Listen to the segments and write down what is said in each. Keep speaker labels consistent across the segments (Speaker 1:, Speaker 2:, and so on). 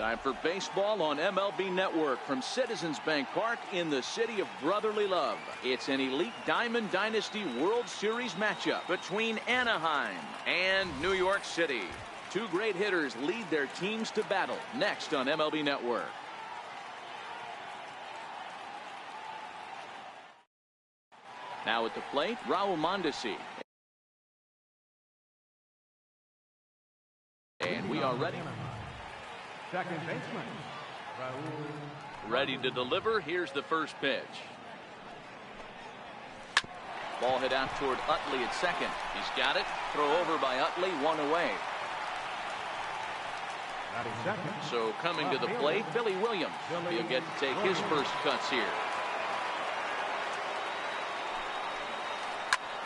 Speaker 1: Time for baseball on MLB Network from Citizens Bank Park in the city of brotherly love. It's an elite Diamond Dynasty World Series matchup between Anaheim and New York City. Two great hitters lead their teams to battle next on MLB Network. Now at the plate, Raul Mondesi. And we are ready.
Speaker 2: Second baseman, Raul.
Speaker 1: Ready to deliver. Here's the first pitch. Ball hit out toward Utley at second. He's got it. Throw over by Utley, one away. So coming to the plate, Billy Williams. He'll get to take his first cuts here.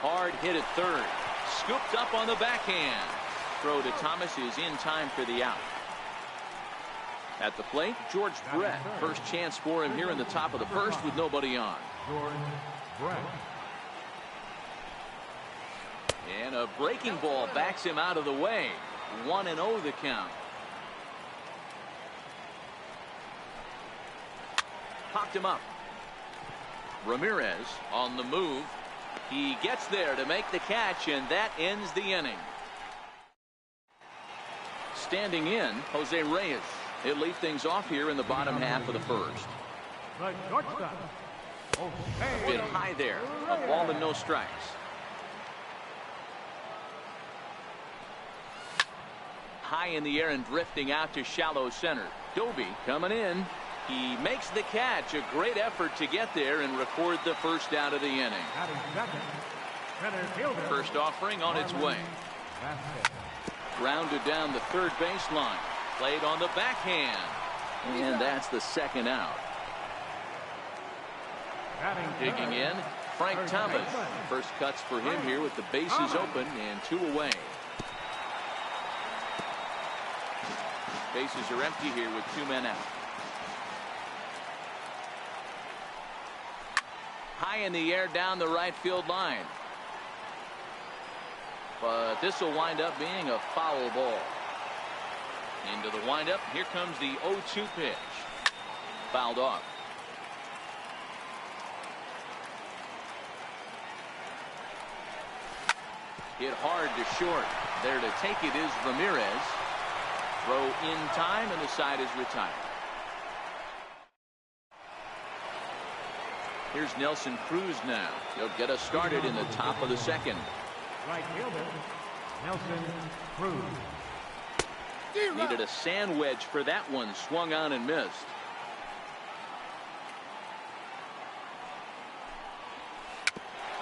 Speaker 1: Hard hit at third. Scooped up on the backhand. Throw to Thomas is in time for the out. At the plate, George Brett. First chance for him here in the top of the first with nobody on.
Speaker 2: George Brett.
Speaker 1: And a breaking ball backs him out of the way. 1-0 the count. Popped him up. Ramirez on the move. He gets there to make the catch, and that ends the inning. Standing in, Jose Reyes. He'll lead things off here in the bottom half of the first.
Speaker 2: The shortstop,
Speaker 1: A bit high there. A ball and no strikes. High in the air and drifting out to shallow center. Doby coming in. He makes the catch. A great effort to get there and record the first out of the inning. First offering on its way. Grounded down the third baseline. Played on the backhand. And that's the second out. Digging in, Frank Thomas. First cuts for him here with the bases open and two away. Bases are empty here with two men out. High in the air down the right field line. But this will wind up being a foul ball. Into the windup. Here comes the 0-2 pitch. Fouled off. Hit hard to short. There to take it is Ramirez. Throw in time and the side is retired. Here's Nelson Cruz now. He'll get us started in the top of the second.
Speaker 2: Right fielder, Nelson Cruz.
Speaker 1: Needed a sand wedge for that one. Swung on and missed.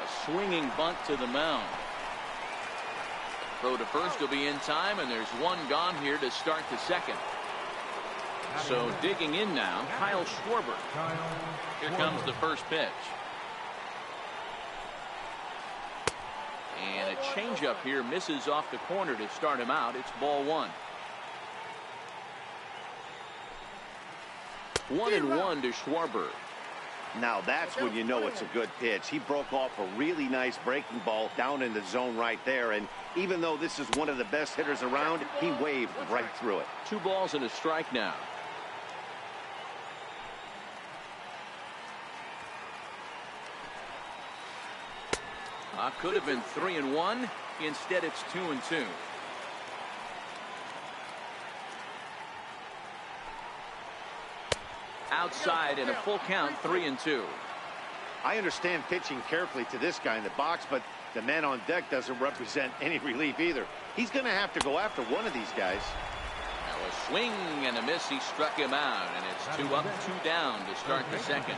Speaker 1: A swinging bunt to the mound. Throw to first will be in time, and there's one gone here to start the second. So digging in now, Kyle Schwarber. Here comes the first pitch. And a changeup here misses off the corner to start him out. It's ball one. 1-1 to Schwarber.
Speaker 3: Now that's when you know it's a good pitch. He broke off a really nice breaking ball down in the zone right there. And even though this is one of the best hitters around, he waved right through it.
Speaker 1: 2 balls and a strike now. Could have been 3-1. Instead, it's 2-2. Outside in a full count, 3-2.
Speaker 3: I understand pitching carefully to this guy in the box, but the man on deck doesn't represent any relief either. He's going to have to go after one of these guys.
Speaker 1: Now a swing and a miss. He struck him out, and it's 2 up, 2 down to start the second.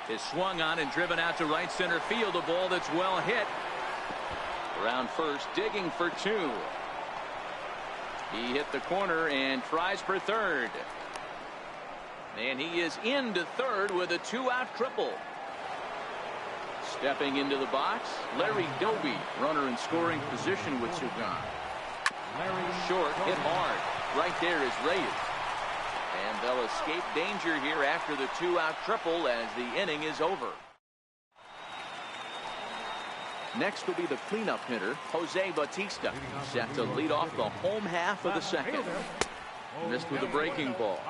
Speaker 1: Is swung on and driven out to right center field. A ball that's well hit. Around first, digging for 2. He hit the corner and tries for third. And he is into third with a 2-out triple. Stepping into the box, Larry Doby, runner in scoring position with 2 gone. Short, hit hard. Right there is Reyes. And they'll escape danger here after the 2-out triple as the inning is over. Next will be the cleanup hitter, Jose Bautista, set to lead off the home half of the second. Missed with a breaking ball.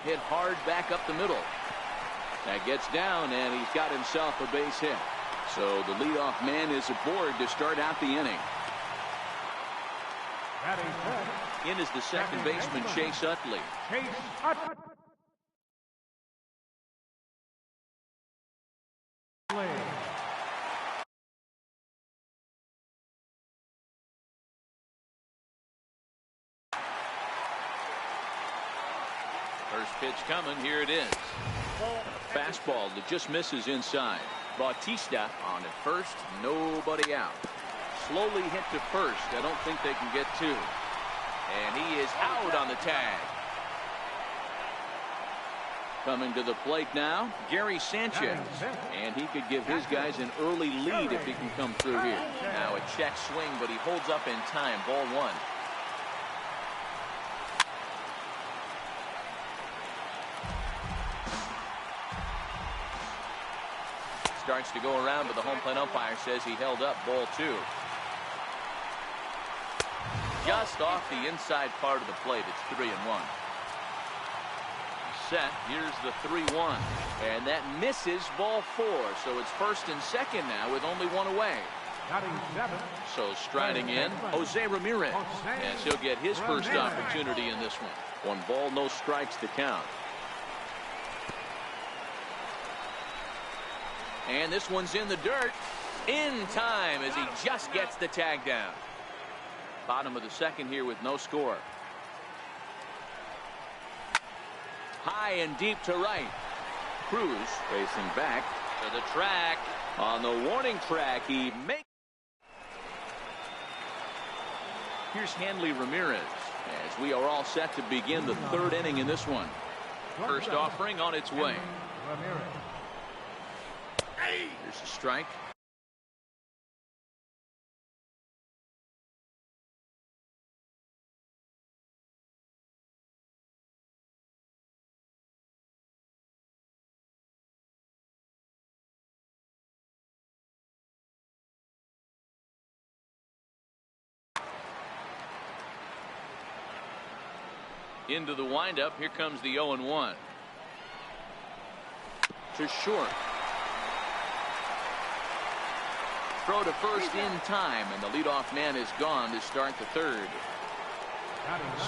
Speaker 1: Hit hard back up the middle. That gets down, and he's got himself a base hit. So the leadoff man is aboard to start out the inning. In is the second baseman, Chase Utley. First pitch coming. Here it is. A fastball that just misses inside. Bautista on at first. Nobody out. Slowly hit to first. I don't think they can get two. And he is out on the tag. Coming to the plate now, Gary Sanchez. And he could give his guys an early lead if he can come through here. Now a check swing, but he holds up in time. Ball one. Starts to go around, but the home plate umpire says he held up. Ball two. Just off the inside part of the plate. It's 3-1. Set. Here's the 3-1. And that misses. Ball four. So it's first and second now with only one away. So striding in, Jose Ramirez. As he'll get his first opportunity in this one. 1 ball, no strikes to count. And this one's in the dirt in time as he just gets the tag down. Bottom of the second here with no score. High and deep to right. Cruz racing back to the track. On the warning track, he makes. Here's Hanley Ramirez as we are all set to begin the third inning in this one. First offering on its way. Here's a strike. Into the windup. Here comes the 0-1. To short. Throw to first in time, and the leadoff man is gone to start the third.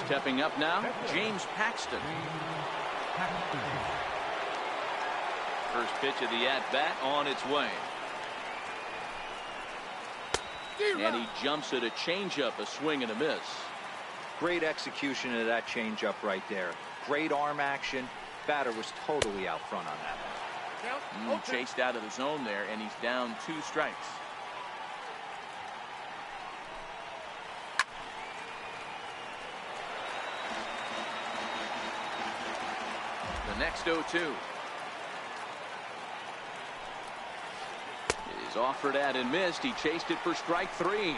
Speaker 1: Stepping up now, James Paxton. First pitch of the at-bat on its way. And he jumps at a changeup, a swing and a miss.
Speaker 4: Great execution of that changeup right there. Great arm action. Batter was totally out front on that one.
Speaker 1: Chased out of the zone there, and he's down 2 strikes. The next 0-2 is offered at and missed. He chased it for strike 3.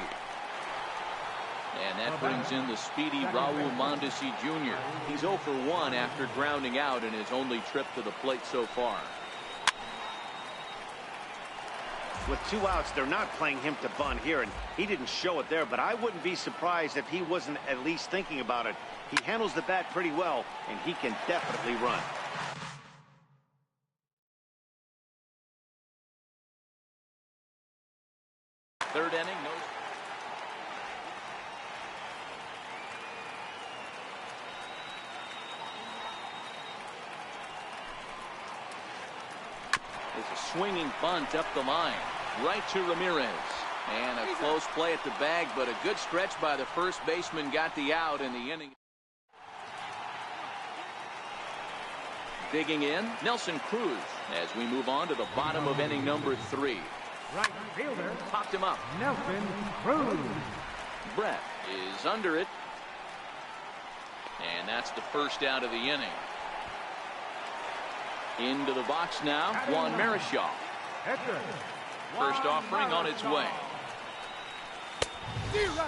Speaker 1: And that brings in the speedy Raul Mondesi Jr. He's 0 for 1 after grounding out in his only trip to the plate so far.
Speaker 3: With 2 outs, they're not playing him to bunt here, and he didn't show it there, but I wouldn't be surprised if he wasn't at least thinking about it. He handles the bat pretty well, and he can definitely run.
Speaker 1: Third inning, no. It's a swinging bunt up the line, right to Ramirez. And a close play at the bag, but a good stretch by the first baseman got the out in the inning. Digging in, Nelson Cruz as we move on to the bottom of inning number 3.
Speaker 2: Right fielder.
Speaker 1: Popped him up.
Speaker 2: Nelson Cruz.
Speaker 1: Brett is under it. And that's the first out of the inning. Into the box now, Juan Marichal. First offering on its way.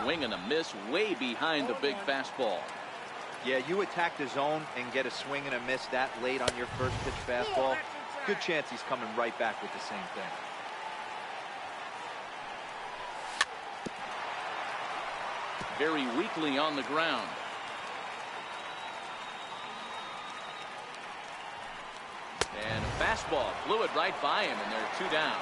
Speaker 1: Swing and a miss way behind the big fastball.
Speaker 4: Yeah, you attack the zone and get a swing and a miss that late on your first pitch fastball. Good chance he's coming right back with the same thing.
Speaker 1: Very weakly on the ground. And a fastball blew it right by him, and there are 2 down.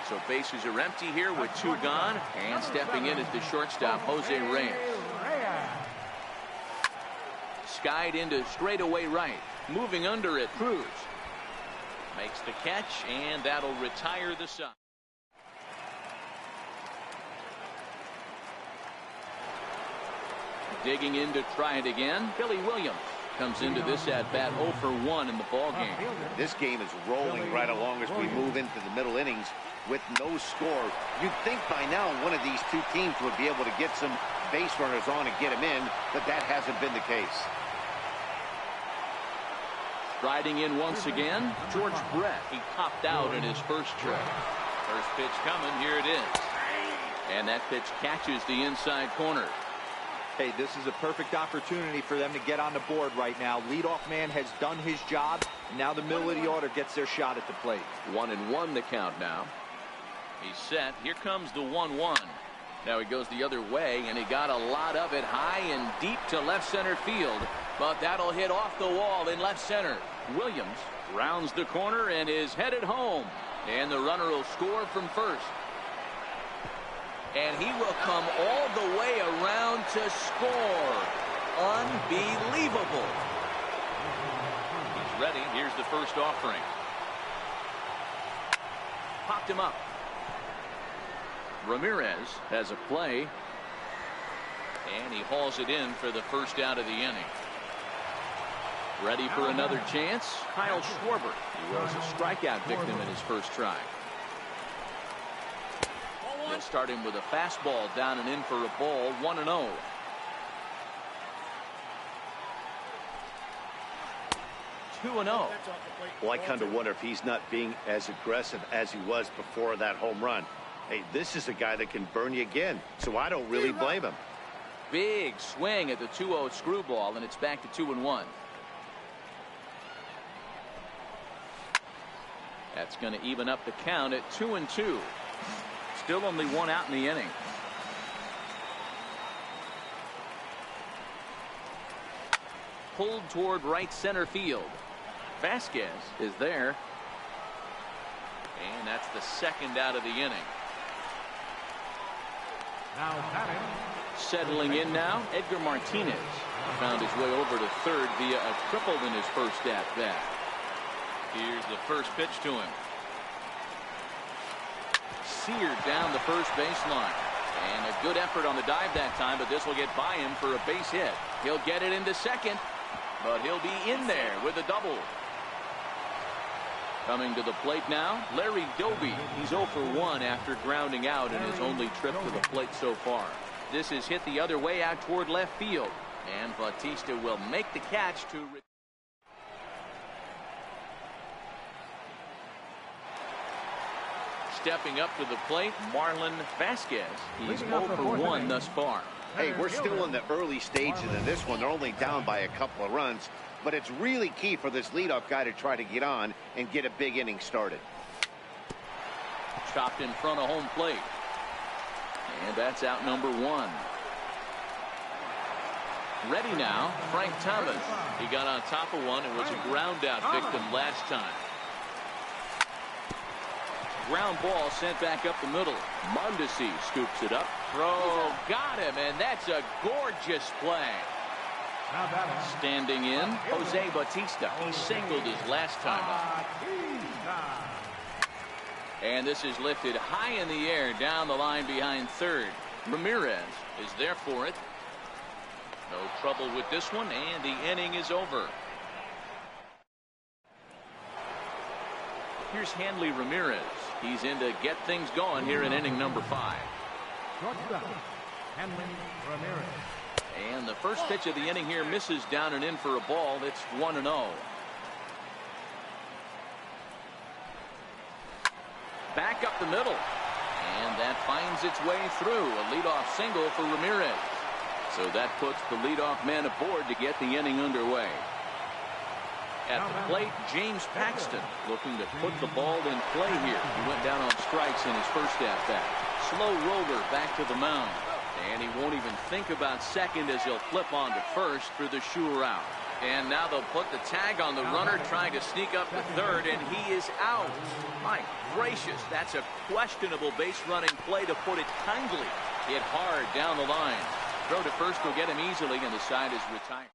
Speaker 1: So bases are empty here with 2 gone, and stepping in is the shortstop, Jose Reyes. Skied into straightaway right. Moving under it, Cruz. Makes the catch, and that'll retire the side. Digging in to try it again, Billy Williams comes into this at-bat 0 for 1 in the ballgame.
Speaker 3: This game is rolling right along as we move into the middle innings with no score. You'd think by now one of these 2 teams would be able to get some base runners on and get them in, but that hasn't been the case.
Speaker 1: Riding in once again, George Brett. He popped out in his first trip. First pitch coming, here it is. And that pitch catches the inside corner.
Speaker 4: Hey, this is a perfect opportunity for them to get on the board right now. Leadoff man has done his job, and now the middle of the order gets their shot at the plate.
Speaker 1: 1-1 the count now. He's set. Here comes the 1-1. Now he goes the other way, and he got a lot of it high and deep to left center field. But that'll hit off the wall in left center. Williams rounds the corner and is headed home. And the runner will score from first. And he will come all the way around to score. Unbelievable. He's ready. Here's the first offering. Popped him up. Ramirez has a play. And he hauls it in for the first out of the inning. Ready for another chance, Kyle Schwarber. He was a strikeout victim in his first try. They'll start him with a fastball down and in for a ball, 1-0.
Speaker 3: Well, I kind of wonder if he's not being as aggressive as he was before that home run. Hey, this is a guy that can burn you again, so I don't really blame him.
Speaker 1: Big swing at the 2-0 screwball, and it's back to 2-1. That's going to even up the count at 2-2. Still only 1 out in the inning. Pulled toward right center field. Vasquez is there. And that's the second out of the inning.
Speaker 2: Now batting.
Speaker 1: Settling in now, Edgar Martinez found his way over to third via a triple in his first at-bat. Here's the first pitch to him. Seared down the first baseline. And a good effort on the dive that time, but this will get by him for a base hit. He'll get it into second, but he'll be in there with a double. Coming to the plate now, Larry Doby. He's 0 for 1 after grounding out in his only trip to the plate so far. This is hit the other way out toward left field. And Bautista will make the catch to... Stepping up to the plate, Marlon Vasquez. He's 0 for 1 thus far.
Speaker 3: Hey, we're still in the early stages of this one. They're only down by a couple of runs, but it's really key for this leadoff guy to try to get on and get a big inning started.
Speaker 1: Chopped in front of home plate. And that's out number 1. Ready now, Frank Thomas. He got on top of one and was a ground out victim last time. Ground ball sent back up the middle. Mondesi scoops it up. Throw got him, and that's a gorgeous play. Standing in, Jose Bautista. He singled his last time up. And this is lifted high in the air down the line behind third. Ramirez is there for it. No trouble with this one, and the inning is over. Here's Hanley Ramirez. He's in to get things going here in inning number 5.
Speaker 2: Hanley Ramirez.
Speaker 1: And the first pitch of the inning here misses down and in for a ball. It's 1-0. Back up the middle. And that finds its way through. A leadoff single for Ramirez. So that puts the leadoff man aboard to get the inning underway. At the plate, James Paxton looking to put the ball in play here. He went down on strikes in his first at-bat. Slow roller back to the mound. And he won't even think about second as he'll flip on to first for the sure out. And now they'll put the tag on the runner trying to sneak up to third, and he is out. My gracious, that's a questionable base running play, to put it kindly. Hit hard down the line. Throw to first will get him easily, and the side is retired.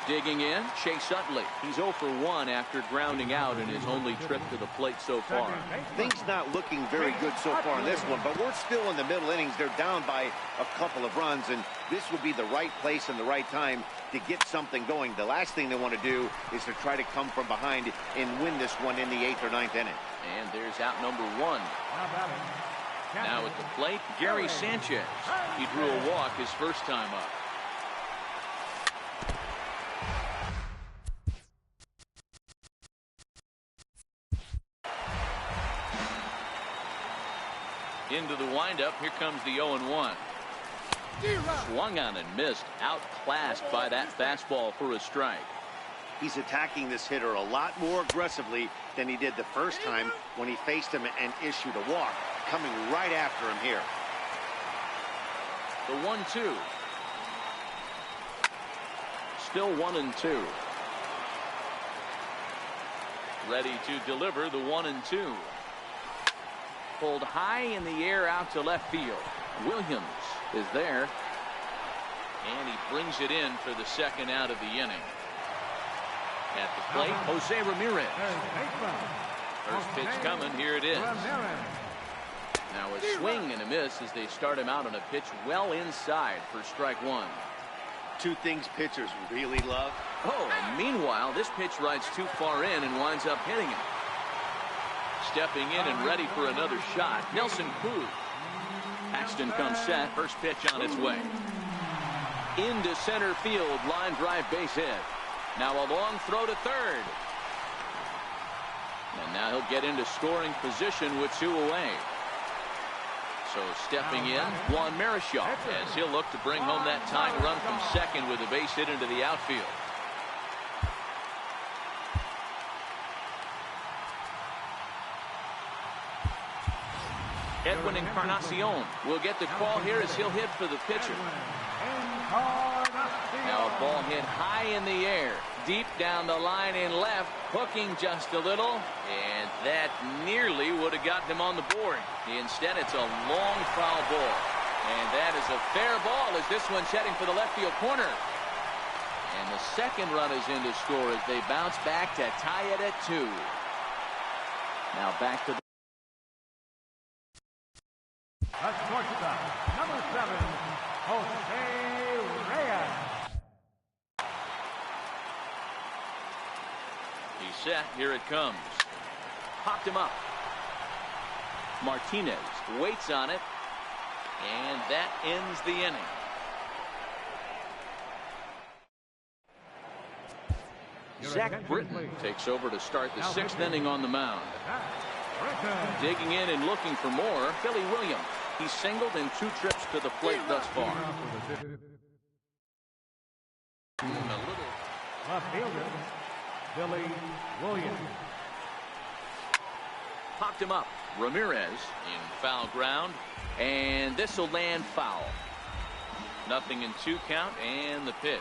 Speaker 1: Digging in, Chase Utley. He's 0 for 1 after grounding out in his only trip to the plate so far.
Speaker 3: Things not looking very good so far in this one, but we're still in the middle innings. They're down by a couple of runs, and this would be the right place and the right time to get something going. The last thing they want to do is to try to come from behind and win this one in the 8th or 9th inning.
Speaker 1: And there's out number 1. Now at the plate, Gary Sanchez. He drew a walk his first time up. Into the windup, here comes the 0-1. Swung on and missed, outclassed by that fastball for a strike.
Speaker 3: He's attacking this hitter a lot more aggressively than he did the first time when he faced him and issued a walk. Coming right after him here.
Speaker 1: The 1-2. Still 1-2. Ready to deliver the 1-2. Pulled high in the air out to left field. Williams is there. And he brings it in for the second out of the inning. At the plate, Jose Ramirez. First pitch coming. Here it is. Now a swing and a miss as they start him out on a pitch well inside for strike 1.
Speaker 3: Two things pitchers really love.
Speaker 1: Oh, and meanwhile, this pitch rides too far in and winds up hitting him. Stepping in and ready for another shot, Nelson Cruz. Paxton comes set. First pitch on its way. Into center field. Line drive base hit. Now a long throw to third. And now he'll get into scoring position with 2 away. So stepping in, Juan Marichal, as he'll look to bring home that tying run from second with a base hit into the outfield. Edwin Encarnacion will get the call here as he'll hit for the pitcher. Now a ball hit high in the air, deep down the line in left, hooking just a little, and that nearly would have gotten him on the board. Instead, it's a long foul ball, and that is a fair ball as this one's heading for the left field corner. And the second run is in to score as they bounce back to tie it at 2. Now back to the
Speaker 2: shortstop, number 7, Jose Reyes.
Speaker 1: He's set. Here it comes. Popped him up. Martinez waits on it, and that ends the inning. Zach Britton takes over to start the 6th inning on the mound. Digging in and looking for more, Billy Williams. He's singled in 2 trips to the plate thus far.
Speaker 2: Left fielder, Billy Williams.
Speaker 1: Popped him up. Ramirez in foul ground, and this will land foul. Nothing in 2 count, and the pitch.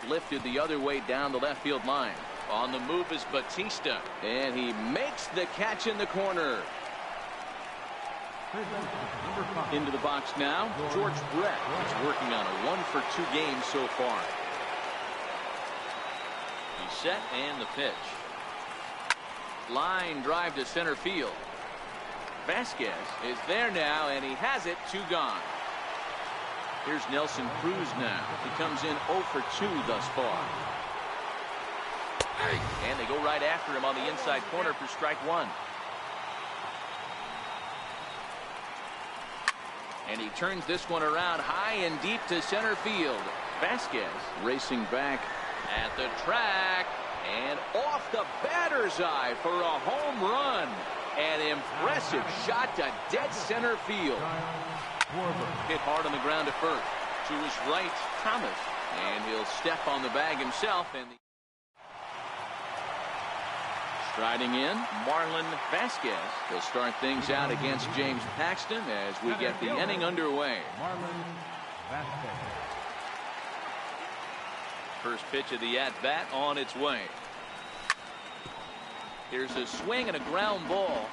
Speaker 1: Lifted the other way down the left field line. On the move is Batista, and he makes the catch in the corner. Into the box now, George Brett is working on a 1-for-2 game so far. He's set, and the pitch. Line drive to center field. Vasquez is there now, and he has it. 2 gone. Here's Nelson Cruz now. He comes in 0 for 2 thus far. And they go right after him on the inside corner for strike 1. And he turns this one around high and deep to center field. Vasquez racing back at the track. And off the batter's eye for a home run. An impressive shot to dead center field. Hit hard on the ground at first. To his right, Thomas. And he'll step on the bag himself. And striding in, Marlon Vasquez. He'll start things out against James Paxton as we get the inning underway.
Speaker 2: Marlon Vasquez.
Speaker 1: First pitch of the at-bat on its way. Here's a swing and a ground ball.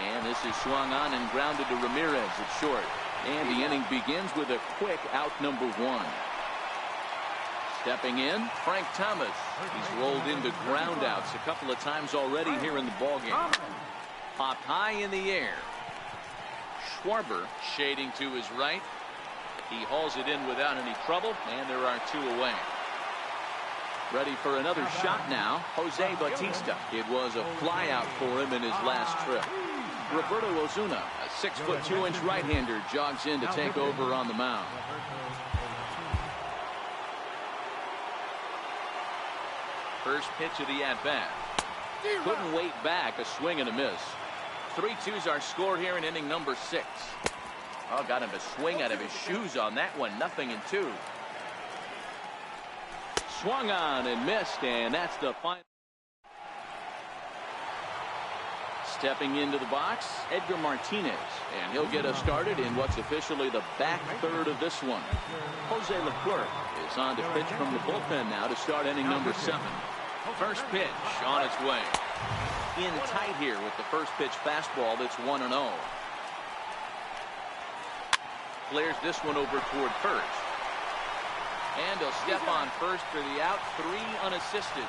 Speaker 1: And this is swung on and grounded to Ramirez at short. And the inning begins with a quick out number one. Stepping in, Frank Thomas. He's rolled into groundouts a couple of times already here in the ballgame. Popped high in the air. Schwarber shading to his right. He hauls it in without any trouble, and there are two away. Ready for another shot now, Jose Bautista. It was a flyout for him in his last trip. Roberto Ozuna, a 6'2" right-hander, jogs in to take over on the mound. First pitch of the at-bat. Couldn't wait back, a swing and a miss. 3-2's our score here in inning number 6. Oh, got him to swing out of his shoes on that one. 0-2. Swung on and missed, and that's the final. Stepping into the box, Edgar Martinez, and he'll get us started in what's officially the back third of this one. Jose Leclerc is on to pitch from the bullpen now to start inning number 7. First pitch on its way. In tight here with the first pitch fastball that's 1-0. Flares this one over toward first. And he'll step on first for the out, 3 unassisted.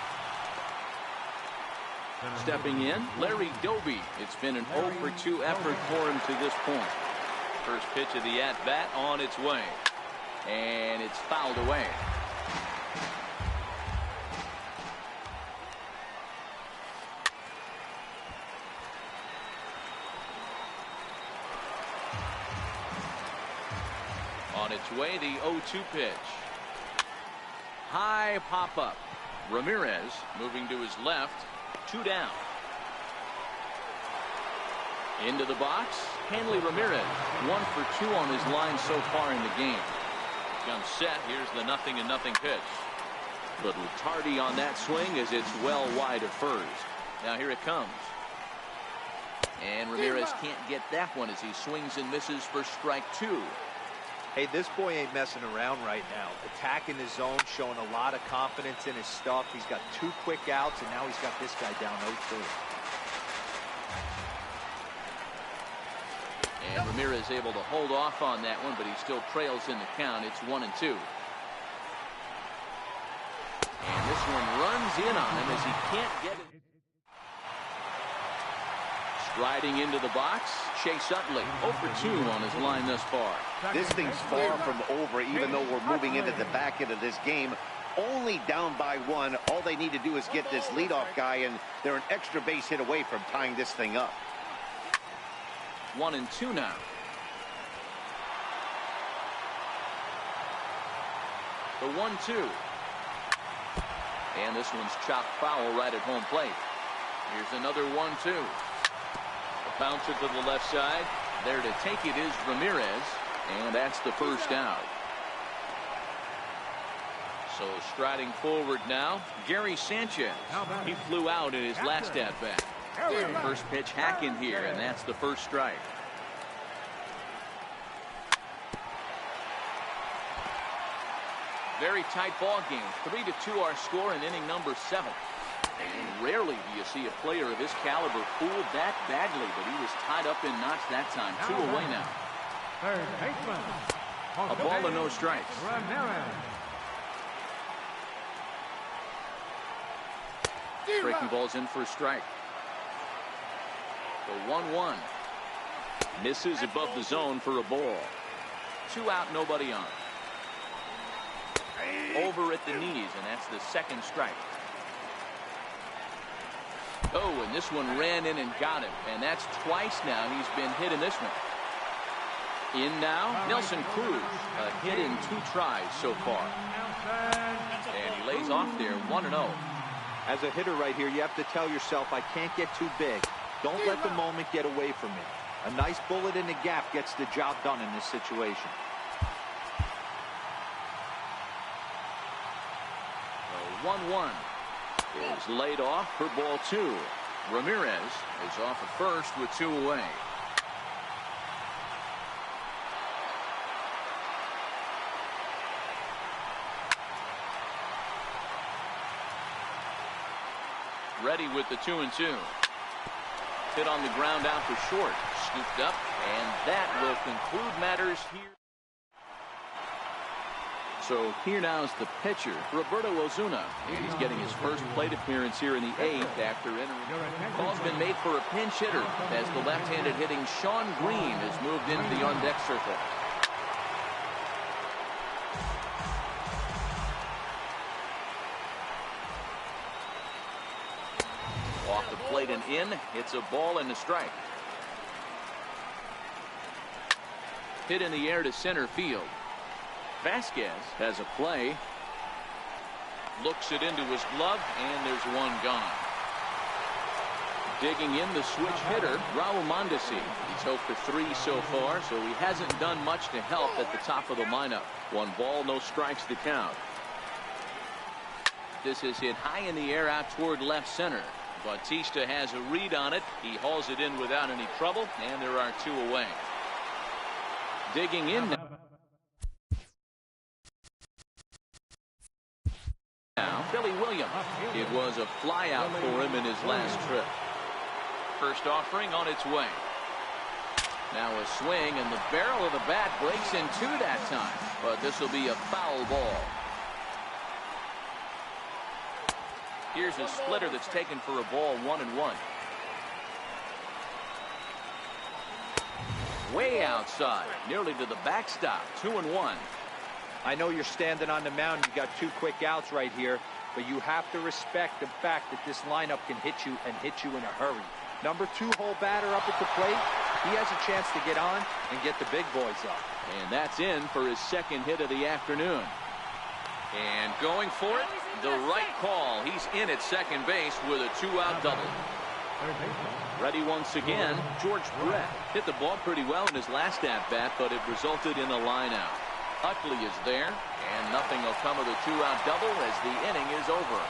Speaker 1: Stepping in, Larry Doby. It's been an 0-for-2 effort for him to this point. First pitch of the at-bat on its way. And it's fouled away. On its way, the 0-2 pitch. High pop-up. Ramirez moving to his left. 2 down. Into the box, Hanley Ramirez. 1-for-2 on his line so far in the game. Comes set. Here's the 0-0 pitch. Little tardy on that swing as it's well wide of first. Now here it comes. And Ramirez can't get that one as he swings and misses for strike 2.
Speaker 4: Hey, this boy ain't messing around right now. Attacking his zone, showing a lot of confidence in his stuff. He's got 2 quick outs, and now he's got this guy down 0-2.
Speaker 1: And Ramirez able to hold off on that one, but he still trails in the count. It's 1-2. And this one runs in on him as he can't get it. Striding into the box, Chase Utley, 0-for-2 on his line thus far.
Speaker 3: This thing's far from over, even though we're moving into the back end of this game. Only down by 1. All they need to do is get this leadoff guy, and they're an extra base hit away from tying this thing up.
Speaker 1: 1-2 now. The 1-2. And this one's chopped foul right at home plate. Here's another 1-2. Bouncer to the left side. There to take it is Ramirez, and that's the first out. So striding forward now, Gary Sanchez. He flew out in his last at-bat. First pitch hacking here, and that's the first strike. Very tight ball game. 3-2 our score in inning number 7. And rarely do you see a player of his caliber fooled that badly, but he was tied up in knots that time. 2 away now.
Speaker 2: Third baseman.
Speaker 1: A ball and no strikes. Breaking balls in for a strike. The 1-1. Misses above the zone for a ball. 2 out, nobody on. Over at the knees, and that's the second strike. Oh, and this one ran in and got him. And that's twice now he's been hit in this one. In now, Nelson Cruz. A hit in 2 tries so far. And he lays off there 1-0.
Speaker 4: As a hitter right here, you have to tell yourself, I can't get too big. Don't let the moment get away from me. A nice bullet in the gap gets the job done in this situation.
Speaker 1: 1-1 is laid off for ball 2. Ramirez is off at first with 2 away. Ready with the 2-2. Hit on the ground out for short. Scooped up, and that will conclude matters here. So here now is the pitcher, Roberto Ozuna. And he's getting his first plate appearance here in the 8th after entering. Call's been made for a pinch hitter as the left-handed hitting Sean Green has moved into the on-deck circle. Off the plate and in. It's a ball and a strike. Hit in the air to center field. Vasquez has a play. Looks it into his glove, and there's one gone. Digging in the switch hitter, Raul Mondesi. He's 0 for 3 so far, so he hasn't done much to help at the top of the lineup. 1 ball, no strikes to count. This is hit high in the air out toward left center. Bautista has a read on it. He hauls it in without any trouble, and there are 2 away. Digging in now, Billy Williams. It was a flyout for him in his last trip. First offering on its way. Now a swing, and the barrel of the bat breaks in 2 that time. But this will be a foul ball. Here's a splitter that's taken for a ball, 1-1. Way outside, nearly to the backstop, 2-1.
Speaker 4: I know you're standing on the mound. You got 2 quick outs right here, but you have to respect the fact that this lineup can hit you and hit you in a hurry. Number 2 hole batter up at the plate. He has a chance to get on and get the big boys up.
Speaker 1: And that's in for his 2nd hit of the afternoon. And going for it, the right call. He's in at second base with a 2-out double. Ready once again, George Brett. Hit the ball pretty well in his last at-bat, but it resulted in a line-out. Utley is there, and nothing will come of the 2-out double as the inning is over.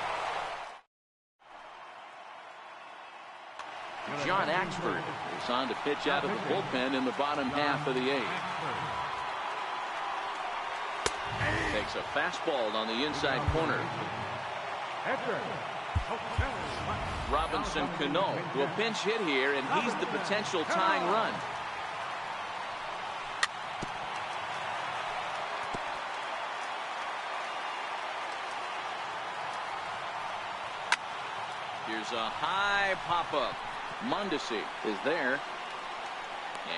Speaker 1: John Axford is on to pitch out of the bullpen in the bottom half of the 8th. Takes a fastball on the inside corner. Robinson Cano to a pinch hit here, and he's the potential tying run. Here's a high pop-up. Mondesi is there,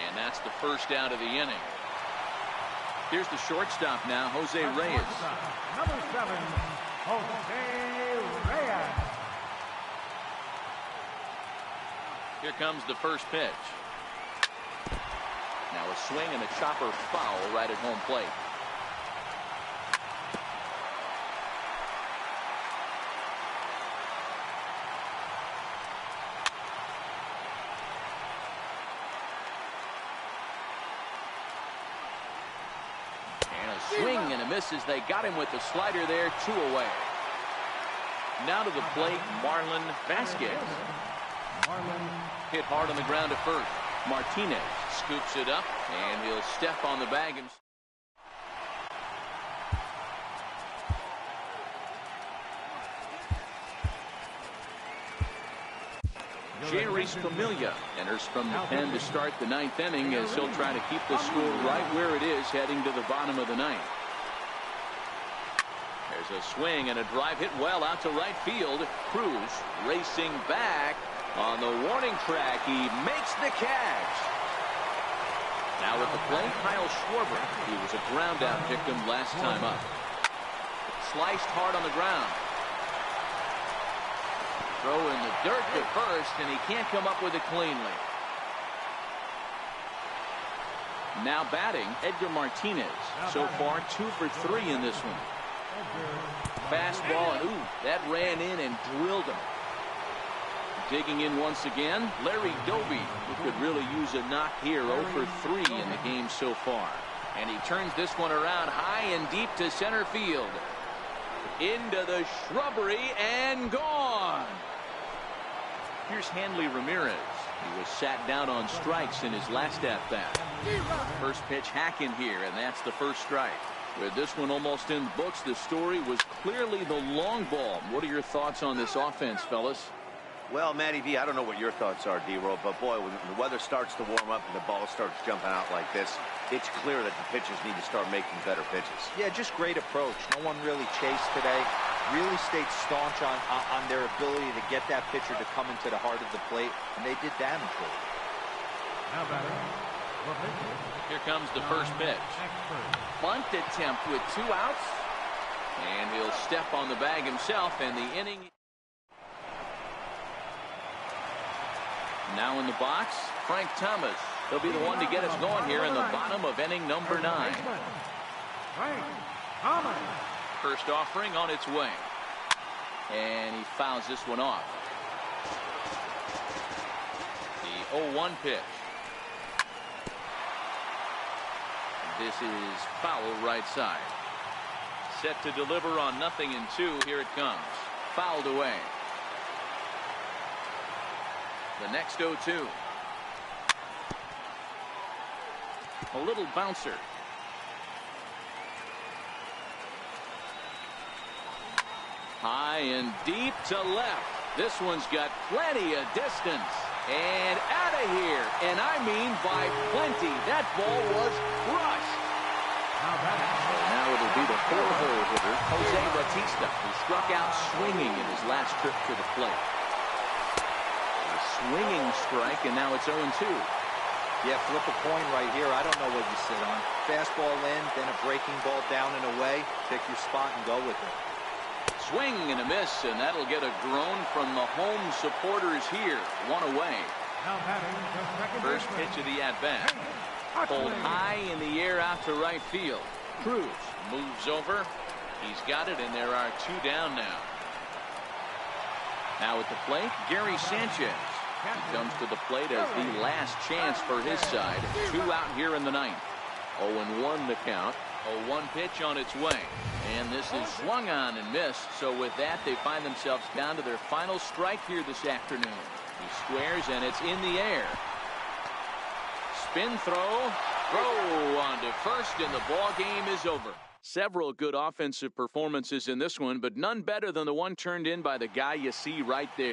Speaker 1: and that's the first out of the inning. Here's the shortstop now, Jose Reyes.
Speaker 2: Number 7, Jose Reyes.
Speaker 1: Here comes the first pitch. Now a swing and a chopper foul right at home plate. Swing and a miss as they got him with the slider there, 2 away. Now to the plate, Marlon Vasquez. Hit hard on the ground at first. Martinez scoops it up, and he'll step on the bag himself. Jeurys Familia enters from the pen to start the 9th inning as he'll try to keep the score right where it is heading to the bottom of the 9th. There's a swing and a drive hit well out to right field. Cruz racing back on the warning track. He makes the catch. Now at the plate, Kyle Schwarber. He was a ground out victim last time up. Sliced hard on the ground. Throw in the dirt to first, and he can't come up with it cleanly. Now batting, Edgar Martinez. So far, 2 for 3 in this one. Fastball, and ooh, that ran in and drilled him. Digging in once again, Larry Doby, who could really use a knock here. 0 for 3 in the game so far. And he turns this one around high and deep to center field. Into the shrubbery and gone. Here's Hanley Ramirez. He was sat down on strikes in his last at-bat. First pitch hack in here, and that's the first strike. With this one almost in the books, the story was clearly the long ball. What are your thoughts on this offense, fellas?
Speaker 3: Well, Matty V, I don't know what your thoughts are, D-Roll, but boy, when the weather starts to warm up and the ball starts jumping out like this, it's clear that the pitchers need to start making better pitches.
Speaker 4: Yeah, just great approach. No one really chased today. Really stayed staunch on their ability to get that pitcher to come into the heart of the plate, and they did damage with it.
Speaker 2: Now batting.
Speaker 1: Here comes the first pitch. Bunt attempt with 2 outs. And he'll step on the bag himself, and the inning. Now in the box, Frank Thomas. He'll be the one to get us going here in the bottom of inning number 9.
Speaker 2: Frank Thomas.
Speaker 1: First offering on its way. And he fouls this one off. The 0-1 pitch. This is foul right side. Set to deliver on 0-2. Here it comes. Fouled away. The next 0-2. A little bouncer. High and deep to left. This one's got plenty of distance. And out of here. And I mean by plenty. That ball was crushed. Now it'll be the 4-hole hitter, Jose Bautista, who struck out swinging in his last trip to the plate. A swinging strike, and now it's 0-2.
Speaker 4: Yeah, flip a coin right here. I don't know what you sit on. Fastball in, then a breaking ball down and away. Pick your spot and go with it.
Speaker 1: Swing and a miss, and that'll get a groan from the home supporters here. 1 away.
Speaker 2: Now batting the second
Speaker 1: First
Speaker 2: baseman.
Speaker 1: pitch of the at-bat. Pulled high in the air out to right field. Cruz moves over. He's got it, and there are 2 down now. Now at the plate, Gary Sanchez. He comes to the plate as the last chance for his side. 2 out here in the 9th. 0-1 the count. 0-1 pitch on its way. And this is swung on and missed. So with that, they find themselves down to their final strike here this afternoon. He squares, and it's in the air. Spin throw. Throw on to first, and the ball game is over. Several good offensive performances in this one, but none better than the one turned in by the guy you see right there.